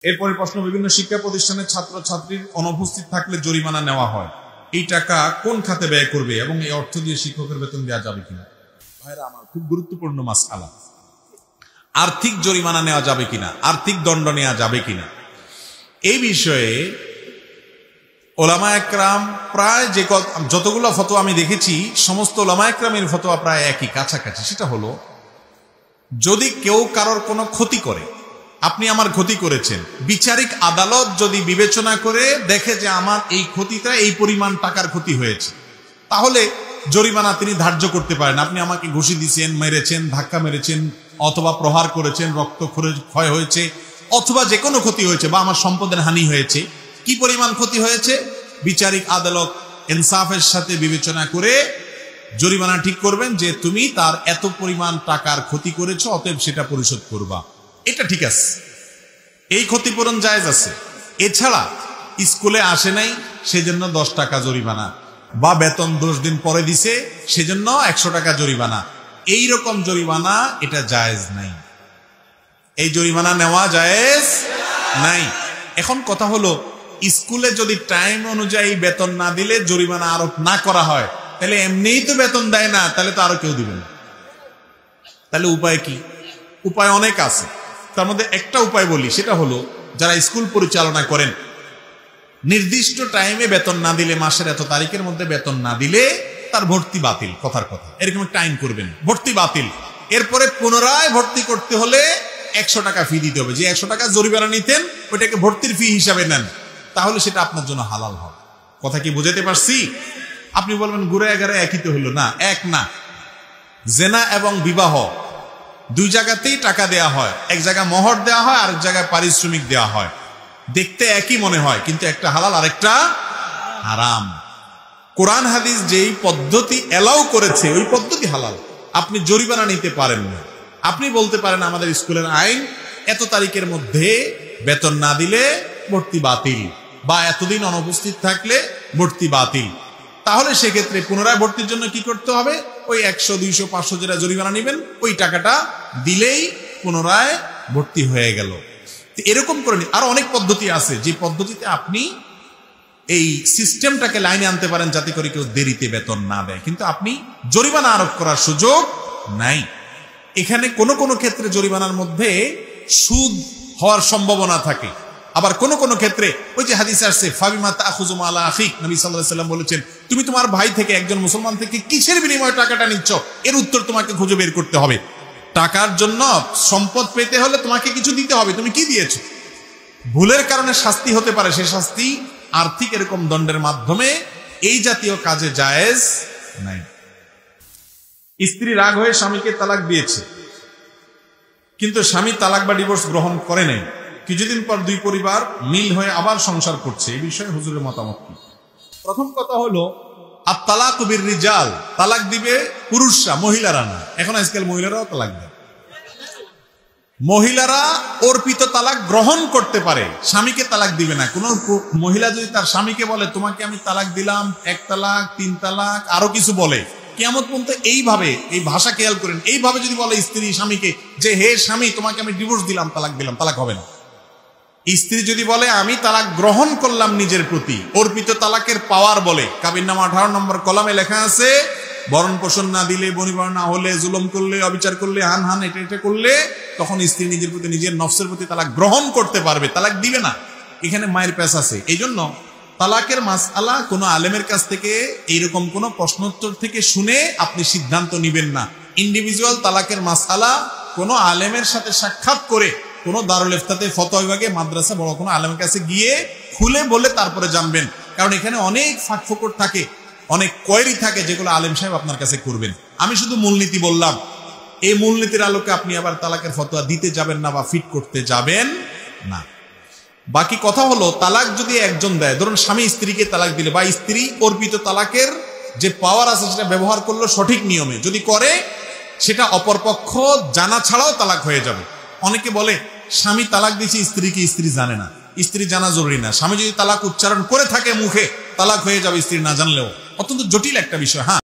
এরপরে প্রশ্ন, বিভিন্ন শিক্ষা প্রতিষ্ঠানের ছাত্রছাত্রীর অনুপস্থিত থাকলে জরিমানা নেওয়া হয়, এই টাকা কোন খাতে ব্যয় করবে এবং এই অর্থ দিয়ে শিক্ষকের বেতন দেওয়া যাবে কিনা? ভাইরা আমার, খুব গুরুত্বপূর্ণ মাসআলা। আর্থিক জরিমানা নেওয়া যাবে কিনা, আর্থিক দণ্ড নেওয়া যাবে কিনা, এই বিষয়ে ওলামা একরাম প্রায় যতগুলো ফতোয়া আমি দেখেছি, সমস্ত ওলামা একরামের ফতোয়া প্রায় একই, কাছাকাছি। সেটা হলো, যদি কেউ কারোর কোনো ক্ষতি করে, আপনি আমার ক্ষতি করেছেন, বিচারিক আদালত যদি বিবেচনা করে দেখে যে আমার এই ক্ষতিটা এই পরিমাণ টাকার ক্ষতি হয়েছে, তাহলে জরিমানা তিনি ধার্য করতে পারেন। আপনি আমাকে ঘুষি দিয়েছেন, মেরেছেন, ধাক্কা মেরেছেন, অথবা প্রহার করেছেন, রক্ত ক্ষয় হয়েছে, অথবা যে কোনো ক্ষতি হয়েছে, বা আমার সম্পদের হানি হয়েছে, কি পরিমাণ ক্ষতি হয়েছে বিচারিক আদালত ইনসাফের সাথে বিবেচনা করে জরিমানা ঠিক করবেন যে তুমি তার এত পরিমাণ টাকার ক্ষতি করেছো, অতএব সেটা পরিশোধ করবা। এটা ঠিক আছে, এই ক্ষতিপূরণ জায়েজ আছে। এছাড়া স্কুলে আসে নাই সেজন্য 10 টাকা জরিমানা, বা বেতন 10 দিন পরে দিছে সেজন্য 100 টাকা জরিমানা, এই রকম জরিমানা এটা জায়েজ নাই, এই জরিমানা নেওয়া জায়েজ নাই। এখন কথা হলো, স্কুলে যদি টাইম অনুযায়ী বেতন না দিলে জরিমানা আরোপ না করা হয়, তাহলে এমনিই তো বেতন দেয় না, তাহলে তো আরো কেউ দিবে না। তাহলে উপায় কি? উপায় অনেক আছে, তার মধ্যে একটা উপায় বলি, সেটা হলো, যারা স্কুল পরিচালনা করেন, নির্দিষ্ট টাইমে বেতন না দিলে, মাসের এত তারিখের মধ্যে বেতন না দিলে তার ভর্তি বাতিল, কথার কথা, এরকম টাইম করবেন, ভর্তি বাতিল। এরপরে পুনরায় ভর্তি করতে হলে 100 টাকা ফি দিতে হবে। যে 100 টাকা জরিমানা নিতেন, ওইটাকে ভর্তির ফি হিসাবে নেন, তাহলে সেটা আপনার জন্য হালাল হবে। কথা কি বুঝাতে পারছি? আপনি বলবেন ঘুরে এগারে একই তো হলো, না, এক না। জেনা এবং বিবাহ দুই জায়গাতেই টাকা দেয়া হয়, এক জায়গায় মোহর দেওয়া হয়, আরেক জায়গায় পারিশ্রমিক দেওয়া হয়। দেখতে একই মনে হয়, কিন্তু একটা হালাল আরেকটা হারাম। কোরআন হাদিস যেই পদ্ধতি এলাও করেছে, ওই পদ্ধতি হালাল। আপনি জরিমানা নিতে পারেন না। আপনি বলতে পারেন আমাদের স্কুলের আইন এত তারিখের মধ্যে বেতন না দিলে ভর্তি বাতিল, বা এতদিন অনুপস্থিত থাকলে ভর্তি বাতিল। তাহলে সেক্ষেত্রে পুনরায় ভর্তির জন্য কি করতে হবে? ওই 100, 200, 500 যেটা জরিমানা নেবেন, ওই টাকাটা দিলেই পুনরায় ভর্তি হয়ে গেল। এরকম করে আরো অনেক পদ্ধতি আছে, যে পদ্ধতিতে আপনি এই সিস্টেমটাকে লাইনে আনতে পারেন, যাতে করে কেউ দেরিতে বেতন না দেয়, কিন্তু আপনি জরিমানা আরোপ করার সুযোগ নাই। এখানে কোন কোন ক্ষেত্রে জরিমানার মধ্যে সুদ হওয়ার সম্ভাবনা থাকে, আবার কোন কোন ক্ষেত্রে ওই যে হাদিসে আসছে, ফাবিমা তাখুযু মালা আখিক, নবী সাল্লাল্লাহু আলাইহি ওয়াসাল্লাম বলেছেন, তুমি তোমার ভাই থেকে, একজন মুসলমান থেকে কিসের বিনিময়ে টাকাটা নিচ্ছ, এর উত্তর তোমাকে খুঁজে বের করতে হবে। টাকার জন্য, সম্পদ পেতে হলে তোমাকে কিছু দিতে হবে, তুমি কি দিয়েছো। ভুলের কারণে শাস্তি হতে পারে, সে শাস্তি আর্থিক এরকম দণ্ডের মাধ্যমে এই জাতীয় কাজে জায়েজ নাই। স্ত্রী রাগ হয়ে স্বামীকে তালাক দিয়েছে, কিন্তু স্বামী তালাক বা ডিভোর্স গ্রহণ করে নাই, কিছুদিন পর দুই পরিবার মিল হয়ে আবার সংসার করছে, এই বিষয়ে হুজুরের মতামত কি? প্রথম কথা হলো, আত-তালাকু বির-রিজাল, তালাক দিবে পুরুষরা, মহিলারা না। এখন আজকাল মহিলারাও তালাক দেয়। মহিলারা অর্পিত তালাক গ্রহণ করতে পারে, স্বামীকে তালাক দিবে না। কোন মহিলা যদি তার স্বামীকে বলে, তোমাকে আমি তালাক দিলাম, 1 তালাক, 3 তালাক, আরো কিছু বলে, কিয়ামত পর্যন্ত এইভাবে, এই ভাষা খেয়াল করেন, এইভাবে যদি বলে স্ত্রী স্বামীকে যে, হে স্বামী, তোমাকে আমি ডিভোর্স দিলাম, তালাক দিলাম, তালাক হবে না। স্ত্রী যদি বলে, আমি তালাক গ্রহণ করলাম নিজের প্রতি, অর্পিত তালাকের পাওয়ার বলে, কাবিননামা 18 নম্বর কলামে লেখা আছে, বরণ পোষণ না দিলে, বনিবর না হলে, জুলুম করলে, অবিচার করলে, হান এটা করলে, তখন স্ত্রী নিজের প্রতি, নিজের নফসের প্রতি তালাক গ্রহণ করতে পারবে, তালাক দিবে না। এখানে মায়ের পেশ আছে। এই জন্য তালাকের মাসআলা কোন আলেমের কাছ থেকে, এইরকম কোন প্রশ্নোত্তর থেকে শুনে আপনি সিদ্ধান্ত নিবেন না। ইন্ডিভিজুয়াল তালাকের মাসআলা কোন আলেমের সাথে সাক্ষাৎ করে, কোন দারুল ইফতাতে, ফতোয়া বিভাগে, মাদ্রাসা, বড় কোন আলেমের কাছে গিয়ে খুলে বলে তারপরে জানবেন। কারণ এখানে অনেক ফাঁকফোকর থাকে, অনেক কোয়েরি থাকে, যেগুলো আলেম সাহেব আপনার কাছে করবেন। আমি শুধু মূলনীতি বললাম, এই মূলনীতির আলোকে আপনি আবার তালাকের ফতোয়া দিতে যাবেন না, বা ফিট করতে যাবেন না। বাকি কথা হলো, তালাক যদি একজন দেয়, ধরুন স্বামী স্ত্রীকে তালাক দিলে, বা স্ত্রী অর্পিত তালাকের যে পাওয়ার আছে সেটা ব্যবহার করলো সঠিক নিয়মে, যদি করে, সেটা অপরপক্ষ জানা ছাড়াও তালাক হয়ে যাবে। অনেকে বলে, স্বামী তালাক দিয়েছে স্ত্রীকে, স্ত্রী জানে না। স্ত্রী জানা জরুরি না, স্বামী যদি তালাক উচ্চারণ করে থাকে মুখে, তালাক হয়ে যাবে স্ত্রী না জানলেও। অত্যন্ত জটিল একটা বিষয়। হ্যাঁ।